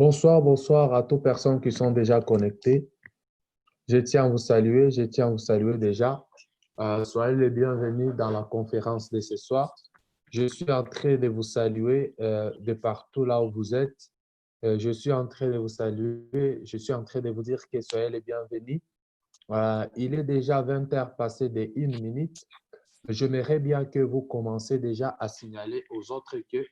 Bonsoir, bonsoir à toutes personnes qui sont déjà connectées. Je tiens à vous saluer déjà. Soyez les bienvenus dans la conférence de ce soir. Je suis en train de vous saluer de partout là où vous êtes. Je suis en train de vous saluer. Je suis en train de vous dire que soyez les bienvenus. Il est déjà 20 heures passées de 1 minute. J'aimerais bien que vous commenciez déjà à signaler aux autres que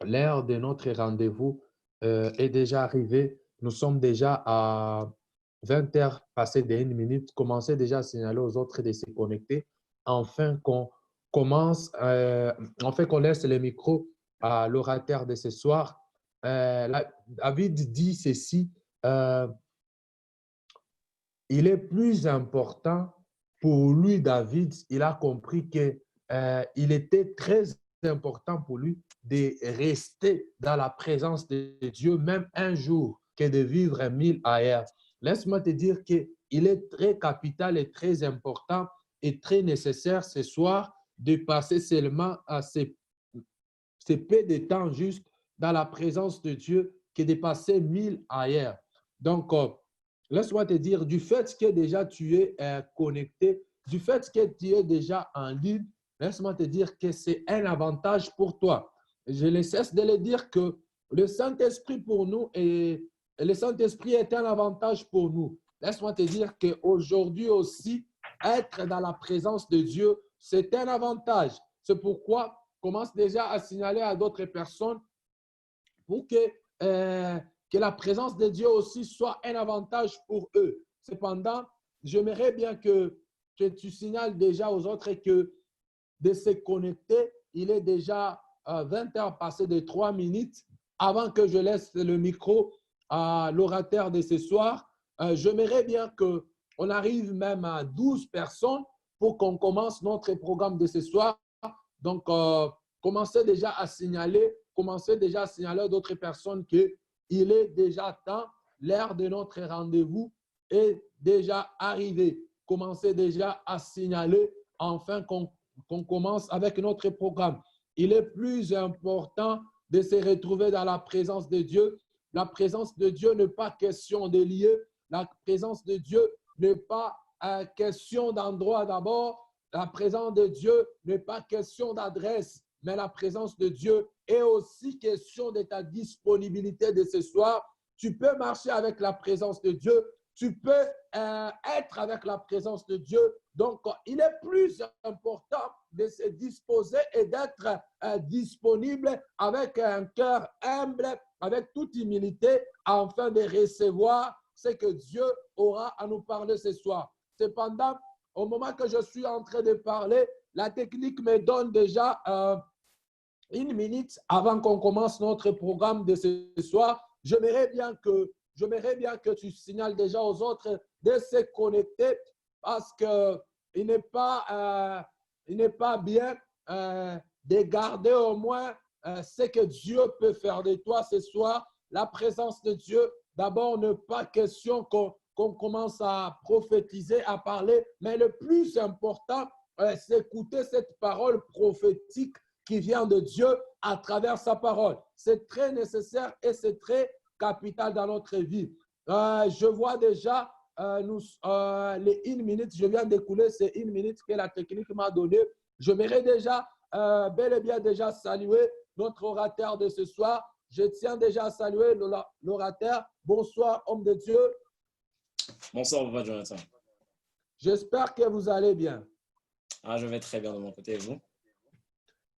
l'heure de notre rendez-vous est déjà arrivée. Nous sommes déjà à 20 heures passées d'1 minute. Commencez déjà à signaler aux autres de se connecter afin qu'on commence, afin qu'on laisse le micro à l'orateur de ce soir. David dit ceci, euh, il est plus important pour lui, David, il a compris que il était très important pour lui de rester dans la présence de Dieu, même un jour, que de vivre 1000 ailleurs. Laisse-moi te dire qu'il est très capital et très important et très nécessaire ce soir de passer seulement à ces peu de temps juste dans la présence de Dieu que de passer 1000 ailleurs. Donc, laisse-moi te dire, du fait que déjà tu es connecté, du fait que tu es déjà en ligne, laisse-moi te dire que c'est un avantage pour toi. Je ne cesse de le dire que le Saint-Esprit pour nous et le Saint-Esprit est un avantage pour nous. Laisse-moi te dire qu'aujourd'hui aussi, être dans la présence de Dieu, c'est un avantage. C'est pourquoi commence déjà à signaler à d'autres personnes pour que la présence de Dieu aussi soit un avantage pour eux. Cependant, j'aimerais bien que tu signales déjà aux autres que de se connecter, il est déjà 20 heures passées de 3 minutes. Avant que je laisse le micro à l'orateur de ce soir, j'aimerais bien qu'on arrive même à 12 personnes pour qu'on commence notre programme de ce soir. Donc, commencez déjà à signaler à d'autres personnes qu'il est déjà temps, l'heure de notre rendez-vous est déjà arrivée. Commencez déjà à signaler afin qu'on commence avec notre programme. Il est plus important de se retrouver dans la présence de Dieu. La présence de Dieu n'est pas question de lieu. La présence de Dieu n'est pas question d'endroit d'abord. La présence de Dieu n'est pas question d'adresse, mais la présence de Dieu est aussi question de ta disponibilité de ce soir. Tu peux marcher avec la présence de Dieu, tu peux être avec la présence de Dieu. Donc, il est plus important de se disposer et d'être disponible avec un cœur humble, avec toute humilité, afin de recevoir ce que Dieu aura à nous parler ce soir. Cependant, au moment que je suis en train de parler, la technique me donne déjà 1 minute avant qu'on commence notre programme de ce soir. J'aimerais bien que tu signales déjà aux autres de se connecter parce qu'il n'est pas bien de garder au moins ce que Dieu peut faire de toi ce soir. La présence de Dieu, d'abord, n'est pas question qu'on commence à prophétiser, à parler, mais le plus important, c'est écouter cette parole prophétique qui vient de Dieu à travers sa parole. C'est très nécessaire et c'est très capital dans notre vie. Je vois déjà les 1 minute, je viens d'écouler ces 1 minute que la technique m'a donné. J'aimerais déjà bel et bien déjà saluer notre orateur de ce soir. Je tiens déjà à saluer l'orateur. Bonsoir, homme de Dieu. Bonsoir, Papa Jonathan. J'espère que vous allez bien. Je vais très bien de mon côté, et vous?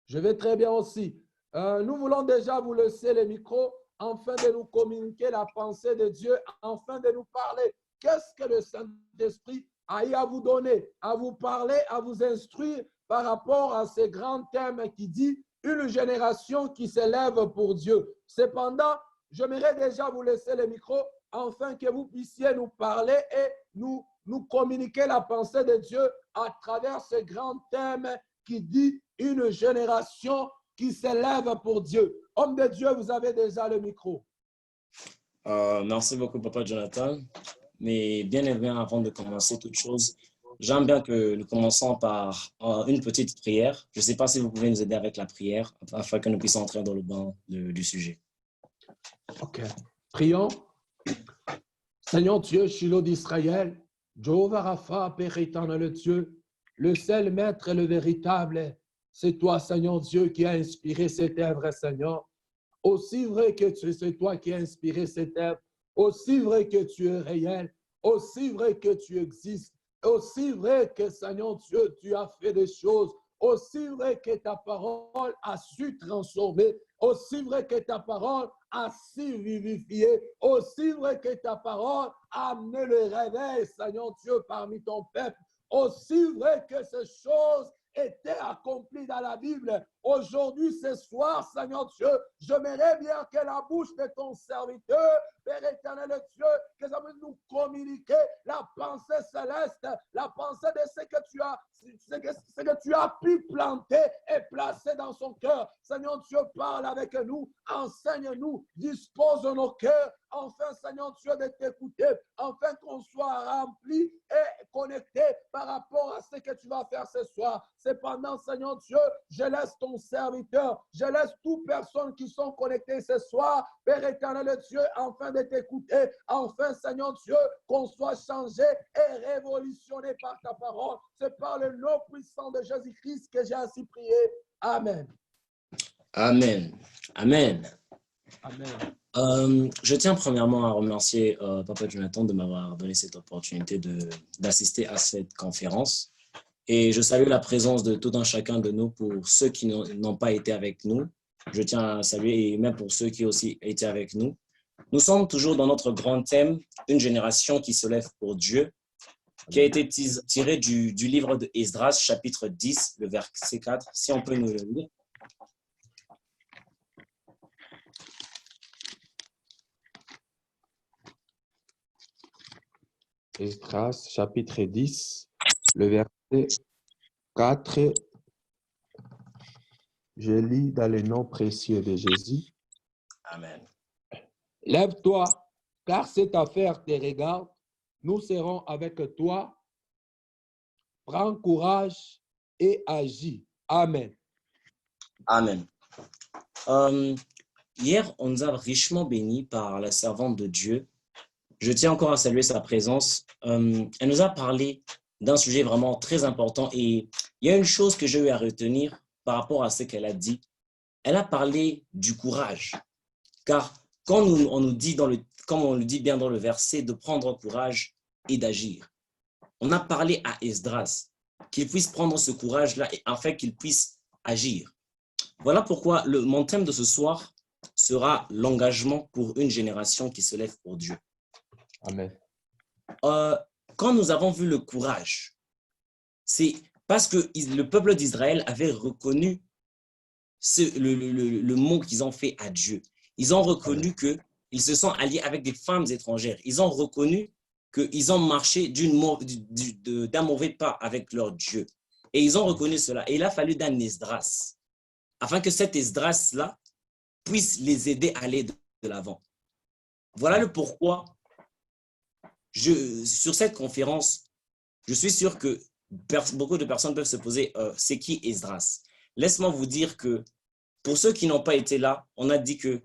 Je vais très bien aussi. Nous voulons déjà vous laisser le micro afin de nous communiquer la pensée de Dieu, afin de nous parler. Qu'est-ce que le Saint-Esprit a eu à vous donner, à vous parler, à vous instruire par rapport à ce grand thème qui dit une génération qui s'élève pour Dieu. Cependant, j'aimerais déjà vous laisser le micro afin que vous puissiez nous parler et nous communiquer la pensée de Dieu à travers ce grand thème qui dit une génération qui s'élève pour Dieu. Homme de Dieu, vous avez déjà le micro. Merci beaucoup, Papa Jonathan. Mais bien évidemment, avant de commencer toute chose, j'aime bien que nous commençons par une petite prière. Je ne sais pas si vous pouvez nous aider avec la prière afin que nous puissions entrer dans le banc du sujet. OK. Prions. Seigneur Dieu, Shiloh d'Israël, Jéhovah Rapha, Père éternel Dieu, le seul maître et le véritable, c'est toi, Seigneur Dieu, qui a inspiré cette œuvre, Seigneur. Aussi vrai que c'est toi qui as inspiré cette œuvre, aussi vrai que tu es réel, aussi vrai que tu existes, aussi vrai que, Seigneur Dieu, tu as fait des choses, aussi vrai que ta parole a su transformer, aussi vrai que ta parole a su vivifier, aussi vrai que ta parole a amené le réveil, Seigneur Dieu, parmi ton peuple, aussi vrai que ces choses étaient accomplies dans la Bible. Aujourd'hui, ce soir, Seigneur Dieu, j'aimerais bien que la bouche de ton serviteur, Père éternel Dieu, que ça puisse nous communiquer la pensée céleste, la pensée de ce que tu as pu planter et placer dans son cœur. Seigneur Dieu, parle avec nous, enseigne-nous, dispose nos cœurs, enfin, Seigneur Dieu, de t'écouter, afin qu'on soit rempli et connecté par rapport à ce que tu vas faire ce soir. Cependant, Seigneur Dieu, je laisse ton serviteur, je laisse toutes personnes qui sont connectées ce soir, Père éternel Dieu, afin de t'écouter, enfin, Seigneur Dieu, qu'on soit changé et révolutionné par ta parole. C'est par le nom puissant de Jésus-Christ que j'ai ainsi prié. Amen. Amen. Amen. Amen. Je tiens premièrement à remercier Papa Jonathan de m'avoir donné cette opportunité d'assister à cette conférence. Et je salue la présence de tout un chacun de nous. Pour ceux qui n'ont pas été avec nous, je tiens à saluer, et même pour ceux qui aussi étaient avec nous. Nous sommes toujours dans notre grand thème, une génération qui se lève pour Dieu, qui a été tiré du livre de Esdras, chapitre 10, le verset 4. Si on peut nous le lire. Esdras, chapitre 10, le verset 4. Je lis dans le nom précieux de Jésus. Amen. Lève-toi, car cette affaire te regarde. Nous serons avec toi. Prends courage et agis. Amen. Amen. Hier, on nous a richement bénis par la servante de Dieu. Je tiens encore à saluer sa présence. Elle nous a parlé d'un sujet vraiment très important et il y a une chose que j'ai eu à retenir par rapport à ce qu'elle a dit. Elle a parlé du courage. Car quand on nous dit, comme on le dit bien dans le verset, de prendre courage et d'agir, on a parlé à Esdras qu'il puisse prendre ce courage-là afin qu'il puisse agir. Voilà pourquoi mon thème de ce soir sera l'engagement pour une génération qui se lève pour Dieu. Amen. Quand nous avons vu le courage, c'est parce que le peuple d'Israël avait reconnu le mot qu'ils ont fait à Dieu. Ils ont reconnu qu'ils se sont alliés avec des femmes étrangères. Ils ont reconnu qu'ils ont marché d'un mauvais pas avec leur Dieu. Et ils ont reconnu cela. Et il a fallu d'un Esdras, afin que cet Esdras-là puisse les aider à aller de l'avant. Voilà le pourquoi, sur cette conférence, je suis sûr que beaucoup de personnes peuvent se poser c'est qui Esdras? Laisse-moi vous dire que pour ceux qui n'ont pas été là, on a dit que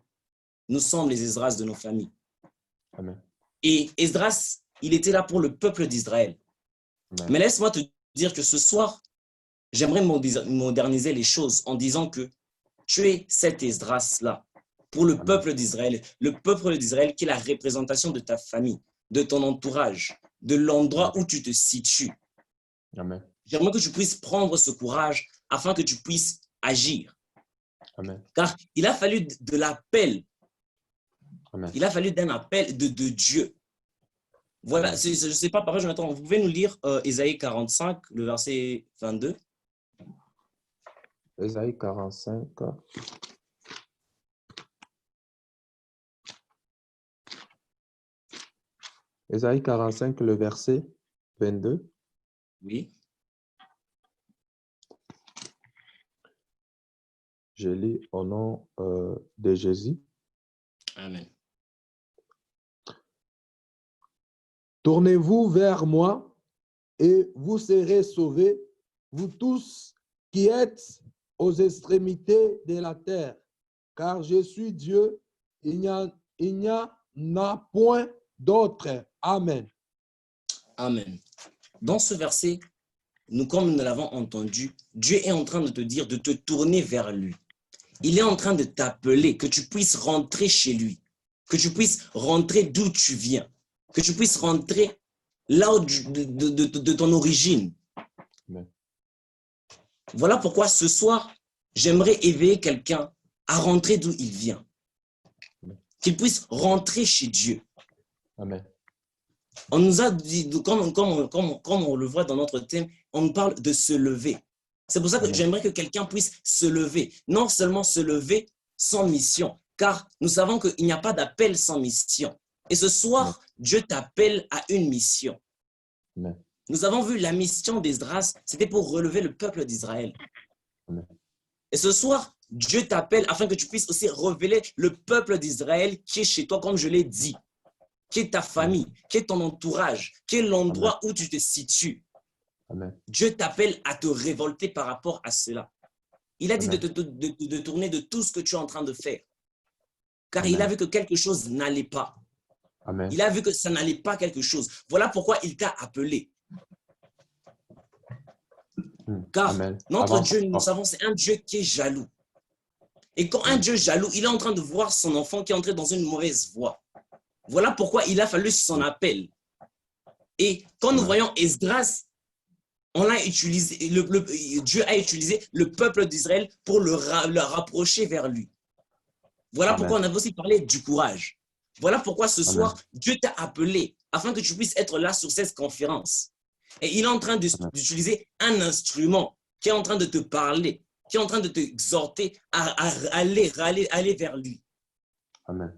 nous sommes les Esdras de nos familles. Amen. Et Esdras, il était là pour le peuple d'Israël. Mais laisse-moi te dire que ce soir, j'aimerais moderniser les choses en disant que tu es cet Esdras-là pour le peuple d'Israël. Le peuple d'Israël qui est la représentation de ta famille, de ton entourage, de l'endroit où tu te situes. Amen. J'aimerais que tu puisses prendre ce courage afin que tu puisses agir. Amen. Car il a fallu de l'appel. Amen. Il a fallu d'un appel de Dieu. Voilà, je ne sais pas, Papa Jonathan, vous pouvez nous lire Ésaïe 45, le verset 22. Ésaïe 45. Ésaïe 45, le verset 22. Oui. Je lis au nom de Jésus. Amen. Tournez-vous vers moi et vous serez sauvés, vous tous qui êtes aux extrémités de la terre, car je suis Dieu, il n'y a il n'y en a point d'autre. Amen. Amen. Dans ce verset, comme nous l'avons entendu, Dieu est en train de te dire de te tourner vers lui. Il est en train de t'appeler, que tu puisses rentrer chez lui, que tu puisses rentrer d'où tu viens, que tu puisses rentrer là où de ton origine. Amen. Voilà pourquoi ce soir, j'aimerais éveiller quelqu'un à rentrer d'où il vient, qu'il puisse rentrer chez Dieu. Amen. On nous a dit, comme on le voit dans notre thème, on nous parle de se lever. C'est pour ça que j'aimerais que quelqu'un puisse se lever. Non seulement se lever sans mission, car nous savons qu'il n'y a pas d'appel sans mission. Et ce soir, Dieu t'appelle à une mission. Amen. Nous avons vu la mission d'Esdras, c'était pour relever le peuple d'Israël. Et ce soir, Dieu t'appelle afin que tu puisses aussi révéler le peuple d'Israël qui est chez toi, comme je l'ai dit, qui est ta famille, qui est ton entourage, qui est l'endroit où tu te situes. Amen. Dieu t'appelle à te révolter par rapport à cela. Il a dit de tourner de tout ce que tu es en train de faire. Car il a vu que quelque chose n'allait pas. Amen. Il a vu que ça n'allait pas quelque chose. Voilà pourquoi il t'a appelé. Car notre Dieu, nous savons, c'est un Dieu qui est jaloux. Et quand un Dieu jaloux, il est en train de voir son enfant qui est entré dans une mauvaise voie. Voilà pourquoi il a fallu son appel. Et quand nous voyons Esdras, Dieu a utilisé le peuple d'Israël pour le rapprocher vers lui. Voilà pourquoi on avait aussi parlé du courage. Voilà pourquoi ce soir, Dieu t'a appelé afin que tu puisses être là sur cette conférence. Et il est en train d'utiliser un instrument qui est en train de te parler, qui est en train de t'exhorter à aller vers lui. Amen.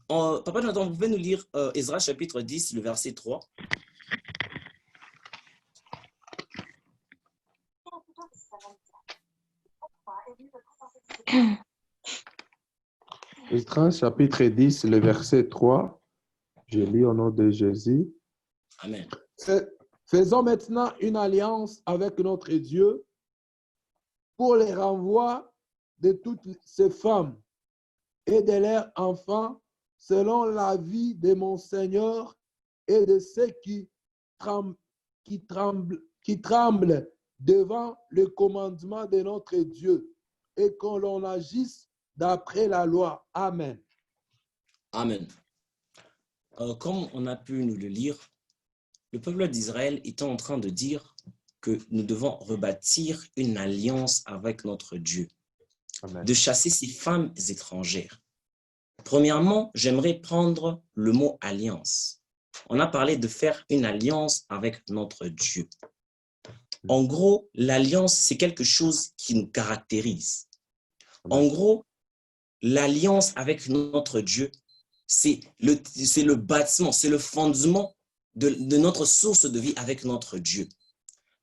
Papa Jonathan, vous pouvez nous lire Esdras chapitre 10, le verset 3. Esdras chapitre 10, le verset 3. Je lis au nom de Jésus. Amen. Faisons maintenant une alliance avec notre Dieu pour les renvois de toutes ces femmes et de leurs enfants selon la vie de mon Seigneur et de ceux qui tremblent devant le commandement de notre Dieu et que l'on agisse d'après la loi. Amen. Amen. Comme on a pu nous le lire, le peuple d'Israël était en train de dire que nous devons rebâtir une alliance avec notre Dieu, Amen. de chasser ces femmes étrangères. Premièrement, j'aimerais prendre le mot alliance. On a parlé de faire une alliance avec notre Dieu. En gros, l'alliance, c'est quelque chose qui nous caractérise. En gros, l'alliance avec notre Dieu, c'est le bâtiment, c'est le fondement de notre source de vie avec notre Dieu.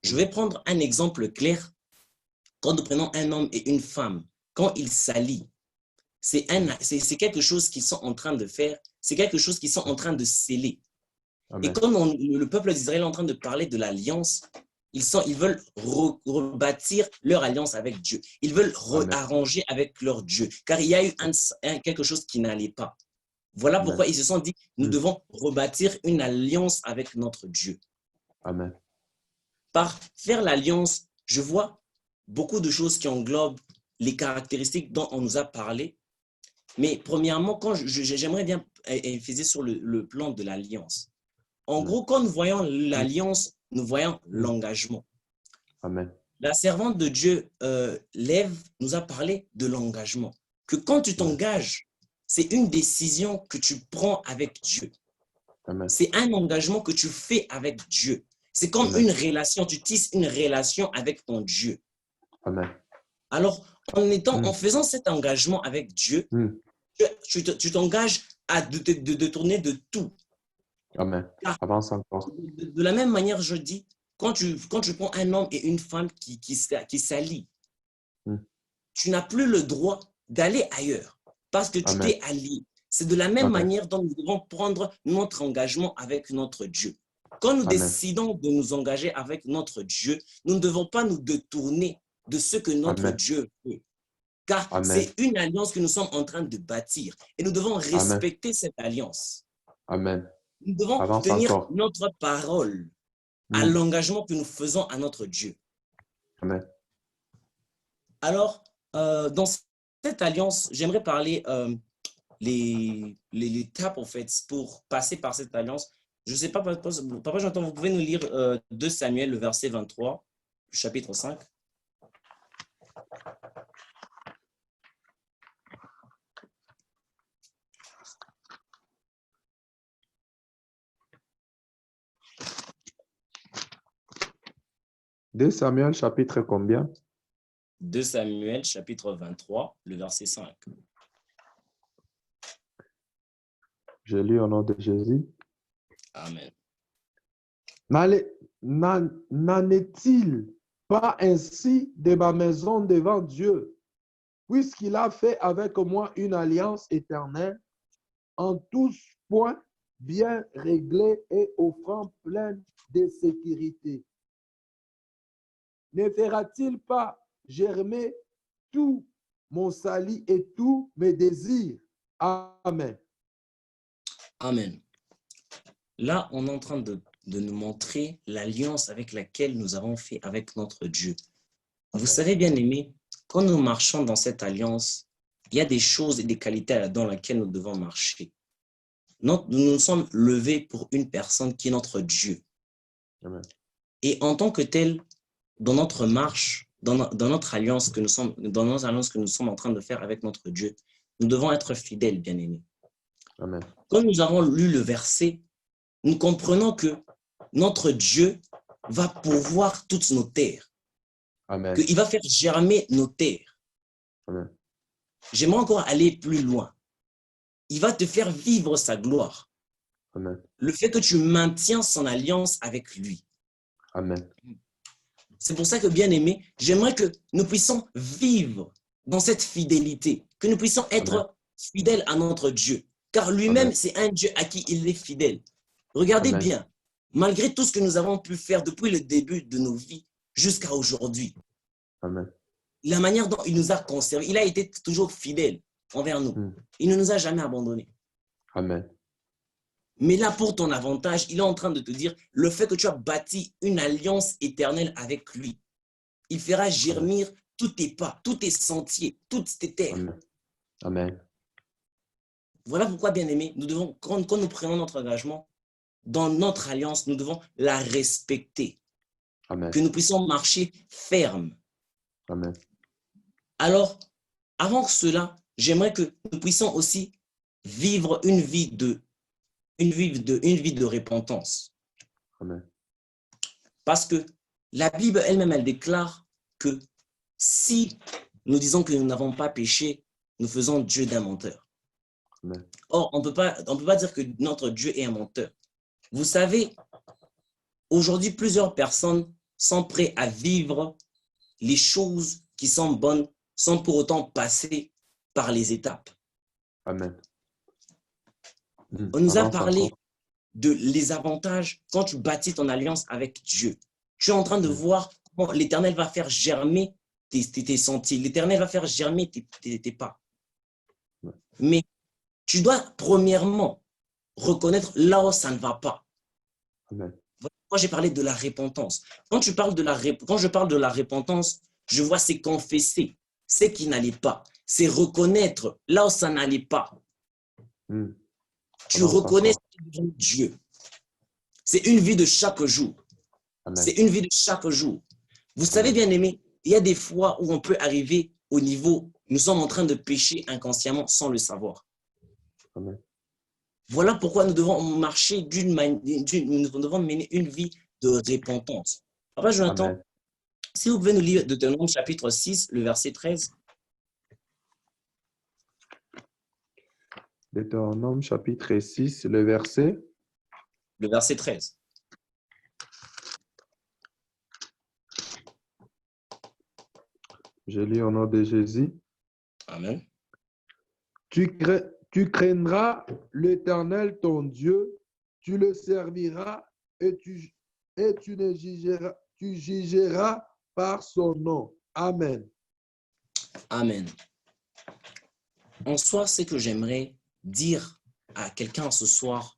Je vais prendre un exemple clair. Quand nous prenons un homme et une femme, quand ils s'allient, c'est quelque chose qu'ils sont en train de faire, c'est quelque chose qu'ils sont en train de sceller. Amen. Et comme le peuple d'Israël est en train de parler de l'alliance, ils veulent rebâtir leur alliance avec Dieu. Ils veulent arranger avec leur Dieu, car il y a eu quelque chose qui n'allait pas. Voilà pourquoi ils se sont dit, nous devons rebâtir une alliance avec notre Dieu. Amen. Par faire l'alliance, je vois beaucoup de choses qui englobent les caractéristiques dont on nous a parlé. Mais premièrement, quand j'aimerais bien insister sur le plan de l'alliance. En gros, quand nous voyons l'alliance, nous voyons l'engagement. Amen. La servante de Dieu, Lève, nous a parlé de l'engagement. Que quand tu t'engages, c'est une décision que tu prends avec Dieu. C'est un engagement que tu fais avec Dieu. C'est comme une relation, tu tisses une relation avec ton Dieu. Amen. Alors, en faisant cet engagement avec Dieu, tu t'engages à de tourner de tout. Amen. Avance encore. De la même manière, je dis, quand tu prends un homme et une femme qui s'allient, tu n'as plus le droit d'aller ailleurs parce que tu t'es allié. C'est de la même manière dont nous devons prendre notre engagement avec notre Dieu. Quand nous décidons de nous engager avec notre Dieu, nous ne devons pas nous détourner de ce que notre Dieu veut. car Amen. c'est une alliance que nous sommes en train de bâtir et nous devons Amen. respecter cette alliance. Amen. Nous devons Avance tenir encore. notre parole à Mm. l'engagement que nous faisons à notre Dieu. Amen. Alors, dans cette alliance, j'aimerais parler les étapes, en fait, pour passer par cette alliance. Je ne sais pas, Papa Jonathan, vous pouvez nous lire 2 Samuel, le verset 23, chapitre 5. De Samuel, chapitre combien? 2 Samuel, chapitre 23, le verset 5. Je lis au nom de Jésus. Amen. N'en est-il pas ainsi de ma maison devant Dieu, puisqu'il a fait avec moi une alliance éternelle, en tous points bien réglée et offrant pleine de sécurité? Ne fera-t-il pas germer tout mon salut et tous mes désirs? Amen. Amen. Là, on est en train de nous montrer l'alliance avec laquelle nous avons fait avec notre Dieu. Vous savez, bien aimés, quand nous marchons dans cette alliance, il y a des choses et des qualités dans lesquelles nous devons marcher. Nous nous sommes levés pour une personne qui est notre Dieu. Amen. Et en tant que tel, dans notre marche, dans notre alliance que nous sommes, dans nos alliances que nous sommes en train de faire avec notre Dieu, nous devons être fidèles, bien aimés. Amen. Quand nous avons lu le verset, nous comprenons que notre Dieu va pourvoir toutes nos terres, Amen. qu'il va faire germer nos terres. Amen. J'aimerais encore aller plus loin. Il va te faire vivre sa gloire. Amen. Le fait que tu maintiens son alliance avec lui. Amen. C'est pour ça que, bien aimé, j'aimerais que nous puissions vivre dans cette fidélité, que nous puissions être Amen. fidèles à notre Dieu, car lui-même, Amen. c'est un Dieu à qui il est fidèle. Regardez Amen. bien, malgré tout ce que nous avons pu faire depuis le début de nos vies jusqu'à aujourd'hui, Amen. la manière dont il nous a conservés, il a été toujours fidèle envers nous. Mm. Il ne nous a jamais abandonnés. Amen. Mais là, pour ton avantage, il est en train de te dire le fait que tu as bâti une alliance éternelle avec lui. Il fera germir tous tes pas, tous tes sentiers, toutes tes terres. Amen. Amen. Voilà pourquoi, bien aimé, nous devons, quand nous prenons notre engagement, dans notre alliance, nous devons la respecter, Amen. que nous puissions marcher ferme. Amen. Alors, avant cela, j'aimerais que nous puissions aussi vivre une vie de repentance. Amen. Parce que la Bible elle-même, elle déclare que si nous disons que nous n'avons pas péché, nous faisons Dieu d'un menteur. Amen. Or, on ne peut pas dire que notre Dieu est un menteur. Vous savez, aujourd'hui, plusieurs personnes sont prêtes à vivre les choses qui sont bonnes sans pour autant passer par les étapes. Amen. On nous a Avance parlé encore. de les avantages quand tu bâtis ton alliance avec Dieu. Tu es en train de voir comment l'Éternel va faire germer tes sentiers. L'Éternel va faire germer tes pas. Mais tu dois premièrement reconnaître là où ça ne va pas. Amen. Moi, j'ai parlé de la repentance. Quand je parle de la repentance, je vois c'est confesser ce qui n'allait pas. C'est reconnaître là où ça n'allait pas. Mm. Tu Avance reconnais encore. Dieu. C'est une vie de chaque jour. Amen. C'est une vie de chaque jour. Vous savez, Amen. bien aimé, il y a des fois où on peut arriver au niveau, nous sommes en train de pécher inconsciemment sans le savoir. Amen. Voilà pourquoi nous devons marcher nous devons mener une vie de repentance. Papa Jonathan, Amen. si vous pouvez nous lire Deutéronome chapitre 6, le verset 13. Deutéronome chapitre 6, le verset. Le verset 13. Je lis au nom de Jésus. Amen. Tu craindras l'Éternel ton Dieu, tu le serviras et tu jugeras par son nom. Amen. Amen. En soi, ce que j'aimerais dire à quelqu'un ce soir,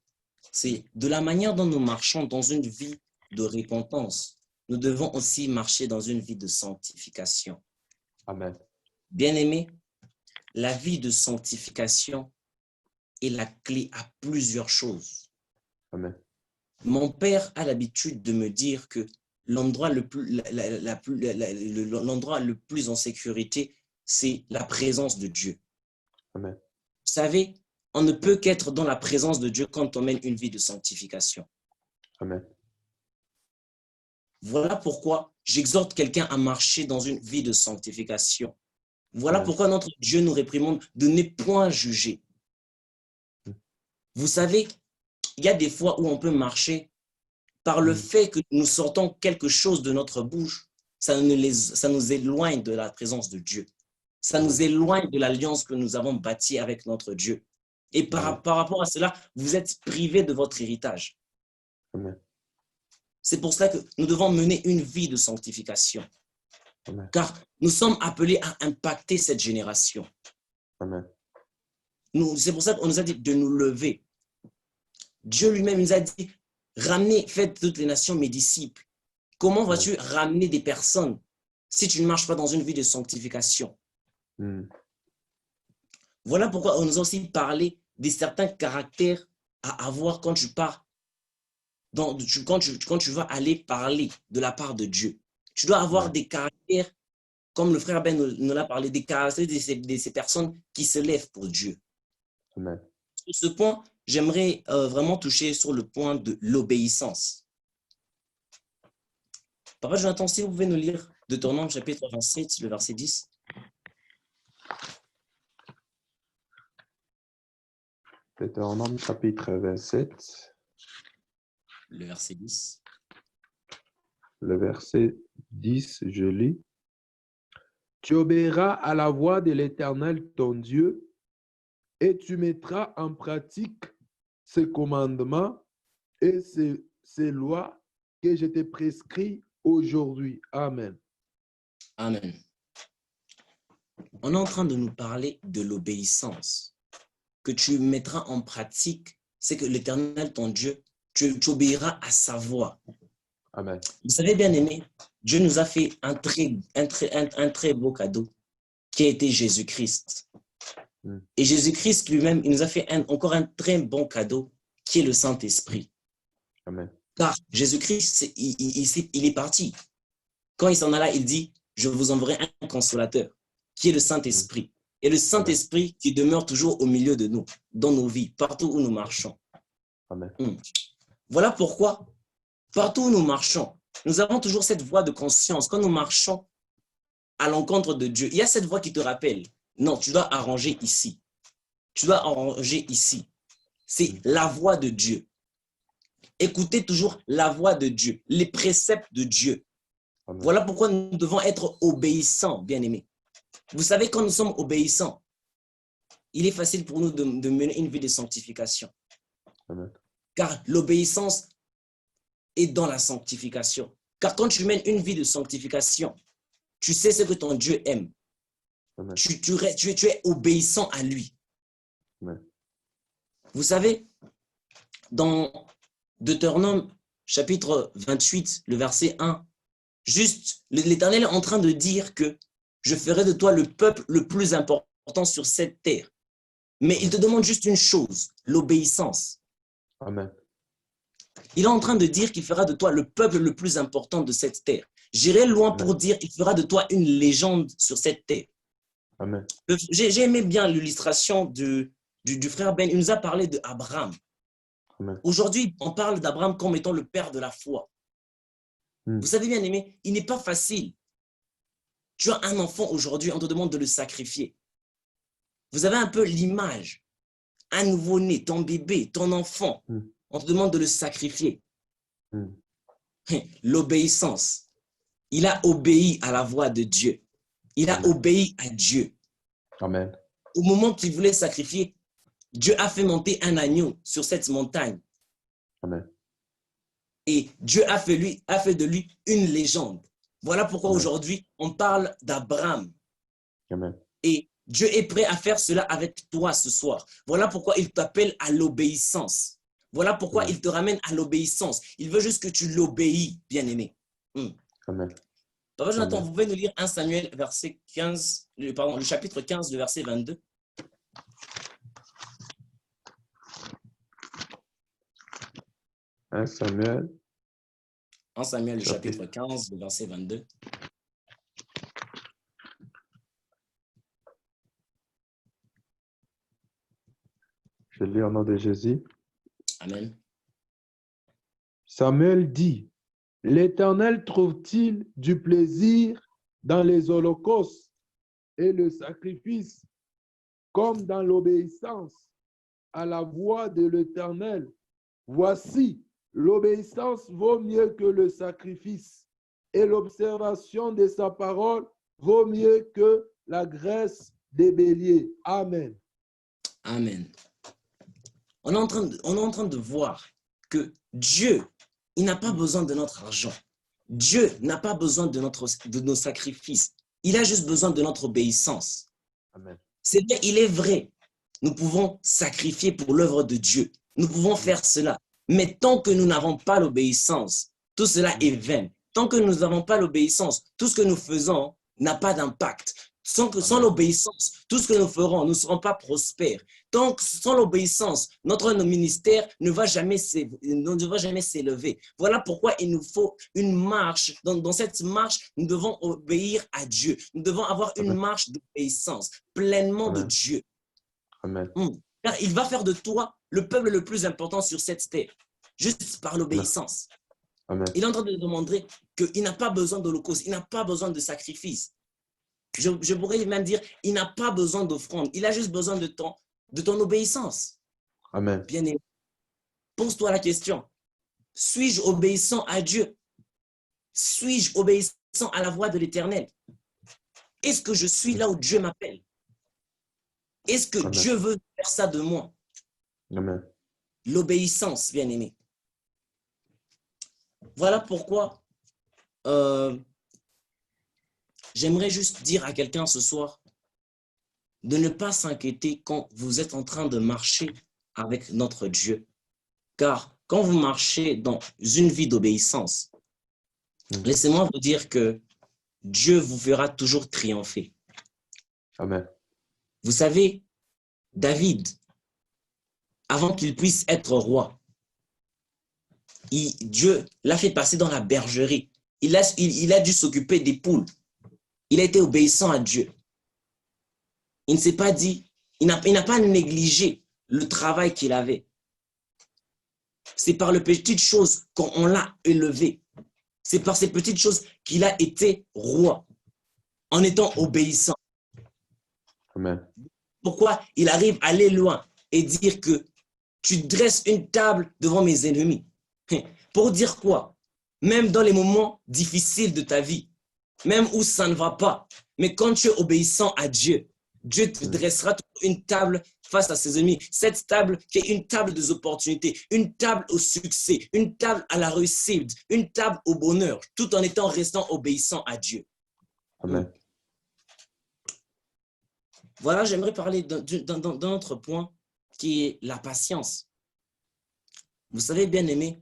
c'est de la manière dont nous marchons dans une vie de repentance, nous devons aussi marcher dans une vie de sanctification. Amen. Bien-aimés, la vie de sanctification est la clé à plusieurs choses. Amen. Mon père a l'habitude de me dire que l'endroit le plus en sécurité, c'est la présence de Dieu. Amen. Vous savez, on ne peut qu'être dans la présence de Dieu quand on mène une vie de sanctification. Amen. Voilà pourquoi j'exhorte quelqu'un à marcher dans une vie de sanctification. Voilà Amen. pourquoi notre Dieu nous réprimande de ne point juger. Vous savez, il y a des fois où on peut marcher par le fait que nous sortons quelque chose de notre bouche, ça nous éloigne de la présence de Dieu. Ça nous éloigne de l'alliance que nous avons bâtie avec notre Dieu. Et par rapport à cela, vous êtes privés de votre héritage. Amen. C'est pour cela que nous devons mener une vie de sanctification. Amen. Car nous sommes appelés à impacter cette génération. Amen. C'est pour ça qu'on nous a dit de nous lever. Dieu lui-même nous a dit, ramenez, faites toutes les nations mes disciples. Comment vas-tu ramener des personnes si tu ne marches pas dans une vie de sanctification? Voilà pourquoi on nous a aussi parlé de certains caractères à avoir quand tu pars, quand tu vas aller parler de la part de Dieu. Tu dois avoir des caractères, comme le frère Ben nous l'a parlé, des caractères de ces personnes qui se lèvent pour Dieu. Amen. Sur ce point, j'aimerais vraiment toucher sur le point de l'obéissance. Papa Jonathan, si vous pouvez nous lire Deutéronome chapitre 27, le verset 10. Deutéronome chapitre 27, Le verset 10. le verset 10, je lis. Tu obéiras à la voix de l'Éternel ton Dieu et tu mettras en pratique ses commandements et ses lois que je te prescris aujourd'hui. Amen. Amen. On est en train de nous parler de l'obéissance. Que tu mettras en pratique, c'est que l'Éternel, ton Dieu, tu obéiras à sa voix. Amen. Vous savez, bien aimé, Dieu nous a fait un très beau cadeau qui a été Jésus-Christ. Et Jésus-Christ lui-même, il nous a fait encore un très bon cadeau qui est le Saint-Esprit. Amen. Car Jésus-Christ, il est parti. Quand il s'en alla, il dit, je vous enverrai un consolateur qui est le Saint-Esprit. Et le Saint-Esprit qui demeure toujours au milieu de nous, dans nos vies, partout où nous marchons. Amen. Voilà pourquoi, partout où nous marchons, nous avons toujours cette voix de conscience. Quand nous marchons à l'encontre de Dieu, il y a cette voix qui te rappelle, non, tu dois arranger ici. Tu dois arranger ici. C'est la voix de Dieu. Écoutez toujours la voix de Dieu, les préceptes de Dieu. Amen. Voilà pourquoi nous devons être obéissants, bien-aimés. Vous savez, quand nous sommes obéissants, il est facile pour nous de mener une vie de sanctification. Amen. Car l'obéissance est dans la sanctification. Car quand tu mènes une vie de sanctification, tu sais ce que ton Dieu aime. Amen. Tu es obéissant à lui. Amen. Vous savez, dans Deutéronome chapitre 28, le verset 1, juste, l'Éternel est en train de dire que je ferai de toi le peuple le plus important sur cette terre. Mais il te demande juste une chose, l'obéissance. Amen. Il est en train de dire qu'il fera de toi le peuple le plus important de cette terre. J'irai loin pour dire qu'il fera de toi une légende sur cette terre. Amen. J'ai aimé bien l'illustration du frère Ben. Il nous a parlé d'Abraham. Aujourd'hui, on parle d'Abraham comme étant le père de la foi. Vous savez bien aimé, il n'est pas facile. Tu as un enfant aujourd'hui, on te demande de le sacrifier. Vous avez un peu l'image. Un nouveau-né, ton bébé, ton enfant, on te demande de le sacrifier. L'obéissance. Il a obéi à la voix de Dieu. Il a obéi à Dieu. Amen. Au moment qu'il voulait sacrifier, Dieu a fait monter un agneau sur cette montagne. Amen. Et Dieu a fait de lui une légende. Voilà pourquoi aujourd'hui, on parle d'Abraham. Amen. Et Dieu est prêt à faire cela avec toi ce soir. Voilà pourquoi il t'appelle à l'obéissance. Voilà pourquoi il te ramène à l'obéissance. Il veut juste que tu l'obéis, bien-aimé. Amen. Papa Jonathan, Amen. vous pouvez nous lire 1 Samuel, le chapitre 15, le verset 22. 1 Samuel. 1 Samuel, le chapitre 15, le verset 22. Je lis au nom de Jésus. Amen. Samuel dit, l'Éternel trouve-t-il du plaisir dans les holocaustes et le sacrifice, comme dans l'obéissance à la voix de l'Éternel? Voici, l'obéissance vaut mieux que le sacrifice, et l'observation de sa parole vaut mieux que la graisse des béliers. Amen. Amen. On est en train de voir que Dieu, il n'a pas besoin de notre argent. Dieu n'a pas besoin de nos sacrifices. Il a juste besoin de notre obéissance. Amen. C'est bien, il est vrai. Nous pouvons sacrifier pour l'œuvre de Dieu. Nous pouvons faire cela. Mais tant que nous n'avons pas l'obéissance, tout cela est vain. Tant que nous n'avons pas l'obéissance, tout ce que nous faisons n'a pas d'impact. Sans l'obéissance, tout ce que nous ferons ne seront pas prospères. Donc, sans l'obéissance, notre ministère ne va jamais s'élever. Voilà pourquoi il nous faut une marche. Dans cette marche, nous devons obéir à Dieu. Nous devons avoir une marche d'obéissance, pleinement de Dieu. Amen. Car il va faire de toi le peuple le plus important sur cette terre, juste par l'obéissance. Il est en train de demander qu'il n'a pas besoin d'holocauste, il n'a pas besoin de sacrifice. Je pourrais même dire, il n'a pas besoin d'offrande, il a juste besoin de ton obéissance. Amen. Bien aimé, pose-toi la question, suis-je obéissant à Dieu? Suis-je obéissant à la voix de l'Éternel? Est-ce que je suis là où Dieu m'appelle? Est-ce que Dieu veut faire ça de moi? Amen. L'obéissance, bien aimé. Voilà pourquoi j'aimerais juste dire à quelqu'un ce soir de ne pas s'inquiéter quand vous êtes en train de marcher avec notre Dieu. Car quand vous marchez dans une vie d'obéissance, laissez-moi vous dire que Dieu vous fera toujours triompher. Amen. Vous savez, David, avant qu'il puisse être roi, Dieu l'a fait passer dans la bergerie. Il a dû s'occuper des poules. Il a été obéissant à Dieu. Il ne s'est pas dit, il n'a pas négligé le travail qu'il avait. C'est par les petites choses qu'on l'a élevé. C'est par ces petites choses qu'il a été roi, en étant obéissant. Amen. Pourquoi il arrive à aller loin et dire que tu dresses une table devant mes ennemis? Pour dire quoi? Même dans les moments difficiles de ta vie, même où ça ne va pas, mais quand tu es obéissant à Dieu, Dieu te dressera une table face à ses ennemis. Cette table qui est une table des opportunités, une table au succès, une table à la réussite, une table au bonheur, tout en restant obéissant à Dieu. Amen. Voilà, j'aimerais parler d'un autre point qui est la patience. Vous savez, bien aimé,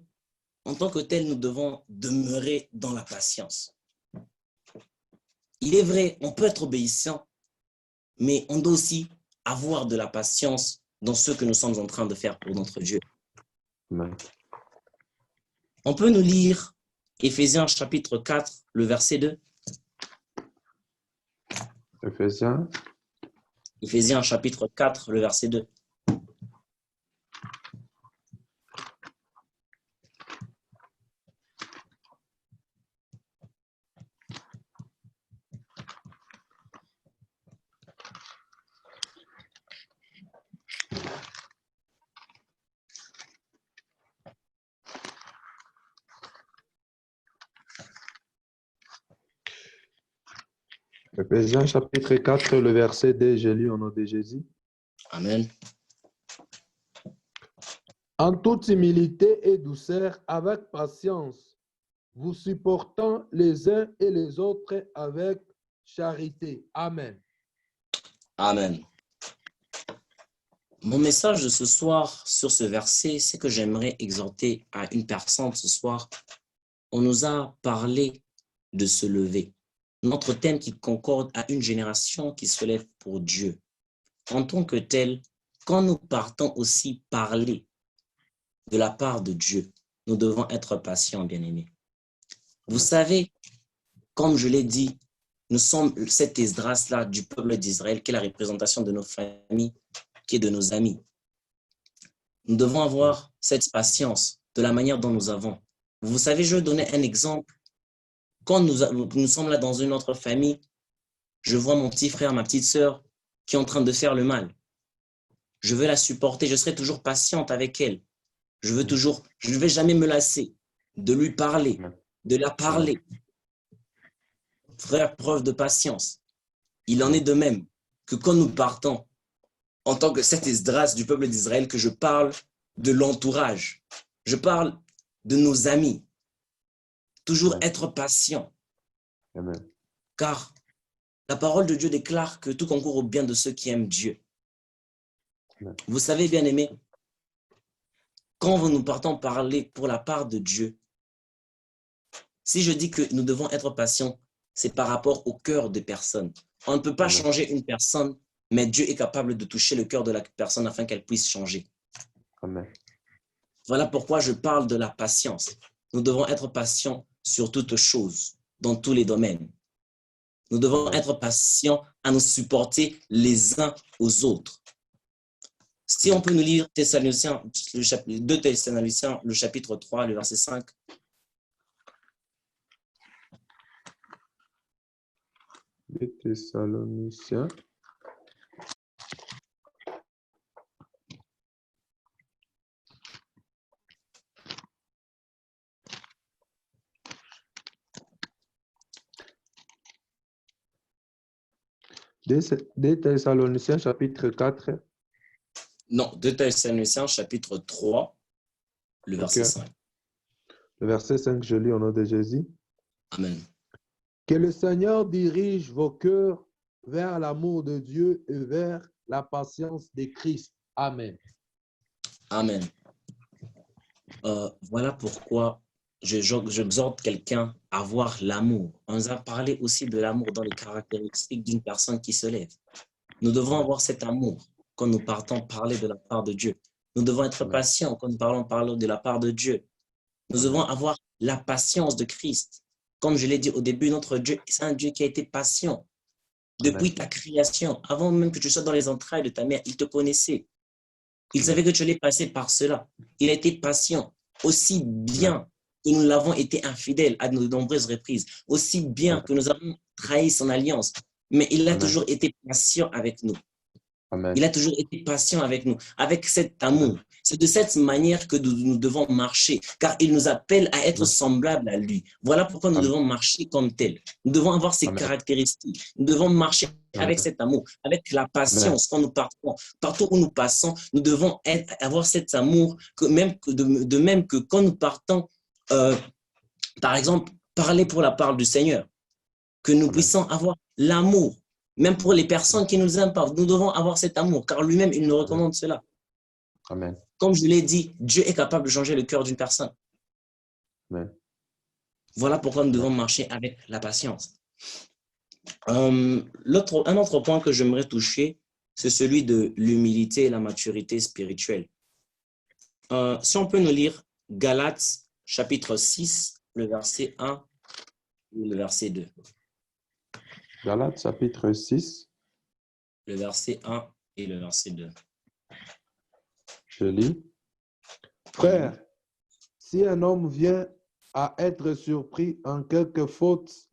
en tant que tel, nous devons demeurer dans la patience. Il est vrai, on peut être obéissant, mais on doit aussi avoir de la patience dans ce que nous sommes en train de faire pour notre Dieu. Amen. On peut nous lire Éphésiens chapitre 4, le verset 2. Éphésiens chapitre 4, le verset 2. Éphésiens chapitre 4, le verset 2, je lis au nom de Jésus. Amen. En toute humilité et douceur, avec patience, vous supportant les uns et les autres avec charité. Amen. Amen. Mon message de ce soir sur ce verset, c'est que j'aimerais exhorter à une personne ce soir. On nous a parlé de se lever. Notre thème qui concorde à une génération qui se lève pour Dieu. En tant que tel, quand nous partons aussi parler de la part de Dieu, nous devons être patients, bien-aimés. Vous savez, comme je l'ai dit, nous sommes cet Esdras-là du peuple d'Israël, qui est la représentation de nos familles, qui est de nos amis. Nous devons avoir cette patience de la manière dont nous avons. Vous savez, je vais donner un exemple. Quand nous sommes là dans une autre famille, je vois mon petit frère, ma petite sœur qui est en train de faire le mal. Je veux la supporter, je serai toujours patiente avec elle. Je ne vais jamais me lasser de lui parler, de la parler. Frère, preuve de patience. Il en est de même que quand nous partons, en tant que cet Esdras du peuple d'Israël, que je parle de l'entourage. Je parle de nos amis. Toujours être patient. Amen. Car la parole de Dieu déclare que tout concourt au bien de ceux qui aiment Dieu. Amen. Vous savez, bien-aimés, quand nous partons parler pour la part de Dieu, si je dis que nous devons être patients, c'est par rapport au cœur des personnes. On ne peut pas changer une personne, mais Dieu est capable de toucher le cœur de la personne afin qu'elle puisse changer. Amen. Voilà pourquoi je parle de la patience. Nous devons être patients sur toutes choses, dans tous les domaines. Nous devons être patients à nous supporter les uns aux autres. Si on peut nous lire Thessaloniciens, 2 Thessaloniciens, le chapitre 3, le verset 5. Les Thessaloniciens. Des Thessaloniciens, chapitre 4. Non, 2 Thessaloniciens, chapitre 3, le verset 5. Le verset 5, je lis au nom de Jésus. Amen. Que le Seigneur dirige vos cœurs vers l'amour de Dieu et vers la patience de Christ. Amen. Amen. Voilà pourquoi j'exhorte quelqu'un à avoir l'amour. On nous a parlé aussi de l'amour dans les caractéristiques d'une personne qui se lève. Nous devons avoir cet amour quand nous partons parler de la part de Dieu. Nous devons être patients quand nous parlons de la part de Dieu. Nous devons avoir la patience de Christ. Comme je l'ai dit au début, notre Dieu, c'est un Dieu qui a été patient. Depuis ta création, avant même que tu sois dans les entrailles de ta mère, il te connaissait. Il savait que tu allais passer par cela. Il a été patient, aussi bien que nous l'avons été infidèles à de nombreuses reprises, aussi bien que nous avons trahi son alliance. Mais il a toujours été patient avec nous. Amen. Il a toujours été patient avec nous, avec cet amour. C'est de cette manière que nous devons marcher, car il nous appelle à être semblables à lui. Voilà pourquoi nous devons marcher comme tel. Nous devons avoir ces caractéristiques. Nous devons marcher avec cet amour, avec la patience quand nous partons. Partout où nous passons, nous devons avoir cet amour, de même que quand nous partons, par exemple, parler pour la part du Seigneur, que nous puissions avoir l'amour. Même pour les personnes qui nous aiment pas, nous devons avoir cet amour, car lui-même, il nous recommande cela. Amen. Comme je l'ai dit, Dieu est capable de changer le cœur d'une personne. Amen. Voilà pourquoi nous devons marcher avec la patience. Un autre point que j'aimerais toucher, c'est celui de l'humilité et la maturité spirituelle. Si on peut nous lire Galates, chapitre 6, le verset 1 et le verset 2. Galates, chapitre 6. Le verset 1 et le verset 2. Je lis. Frère, si un homme vient à être surpris en quelque faute,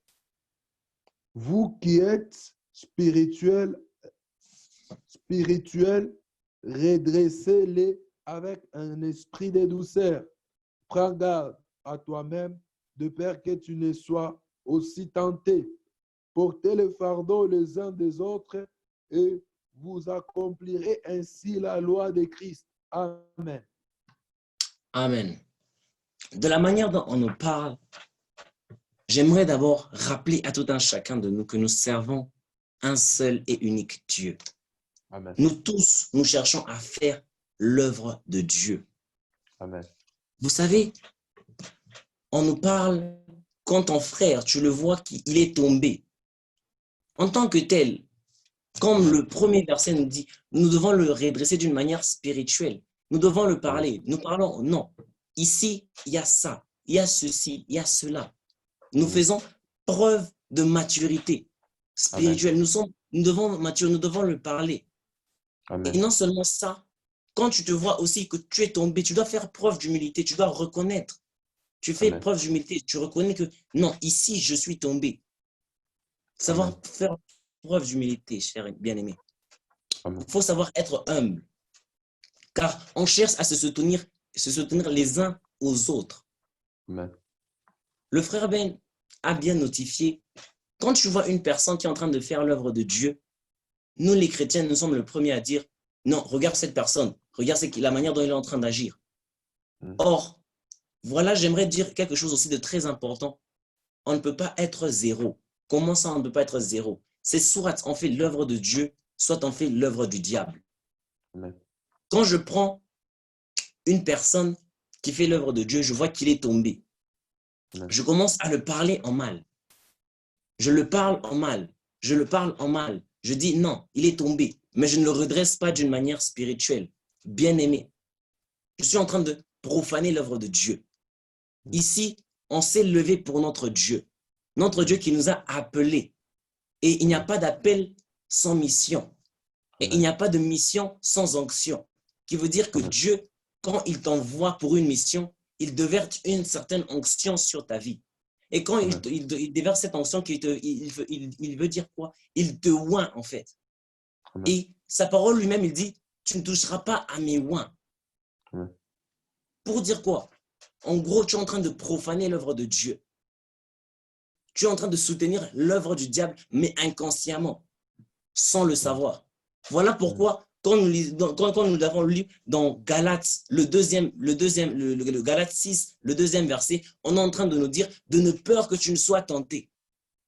vous qui êtes spirituels, redressez-les avec un esprit de douceur. Prends garde à toi-même, de peur que tu ne sois aussi tenté. Portez le fardeau les uns des autres et vous accomplirez ainsi la loi de Christ. Amen. Amen. De la manière dont on nous parle, j'aimerais d'abord rappeler à tout un chacun de nous que nous servons un seul et unique Dieu. Amen. Nous tous, nous cherchons à faire l'œuvre de Dieu. Amen. Vous savez, on nous parle quand ton frère, tu le vois qu'il est tombé. En tant que tel, comme le premier verset nous dit, nous devons le redresser d'une manière spirituelle. Nous devons le parler. Nous parlons, non. Ici, il y a ça, il y a ceci, il y a cela. Nous faisons preuve de maturité spirituelle. Nous devons mature, nous devons le parler. Amen. Et non seulement ça, quand tu te vois aussi que tu es tombé, tu dois faire preuve d'humilité, tu dois reconnaître. Tu fais Amen. preuve d'humilité, tu reconnais que non, ici, je suis tombé. Savoir Amen. faire preuve d'humilité, cher bien-aimé. Amen. Il faut savoir être humble, car on cherche à se soutenir les uns aux autres. Amen. Le frère Ben a bien notifié, quand tu vois une personne qui est en train de faire l'œuvre de Dieu, nous les chrétiens, nous sommes le premier à dire, non, regarde cette personne, regarde la manière dont il est en train d'agir. Or, voilà, j'aimerais dire quelque chose aussi de très important. On ne peut pas être zéro. Comment ça, on ne peut pas être zéro? C'est soit on fait l'œuvre de Dieu, soit on fait l'œuvre du diable. Amen. Quand je prends une personne qui fait l'œuvre de Dieu, je vois qu'il est tombé. Amen. Je commence à le parler en mal. Je le parle en mal. Je le parle en mal. Je dis non, il est tombé. Mais je ne le redresse pas d'une manière spirituelle. Bien aimé. Je suis en train de profaner l'œuvre de Dieu. Ici, on s'est levé pour notre Dieu. Notre Dieu qui nous a appelés. Et il n'y a pas d'appel sans mission. Et il n'y a pas de mission sans onction. Qui veut dire que Dieu, quand il t'envoie pour une mission, il déverse une certaine onction sur ta vie. Et quand il déverse cette onction, il veut dire quoi? Il te oint en fait. Amen. Et sa parole lui-même, il dit, tu ne toucheras pas à mes oints. Pour dire quoi? En gros, tu es en train de profaner l'œuvre de Dieu. Tu es en train de soutenir l'œuvre du diable, mais inconsciemment, sans le savoir. Voilà pourquoi, quand nous l'avons lu dans Galates, le Galates 6, le deuxième verset, on est en train de nous dire de ne peur que tu ne sois tenté.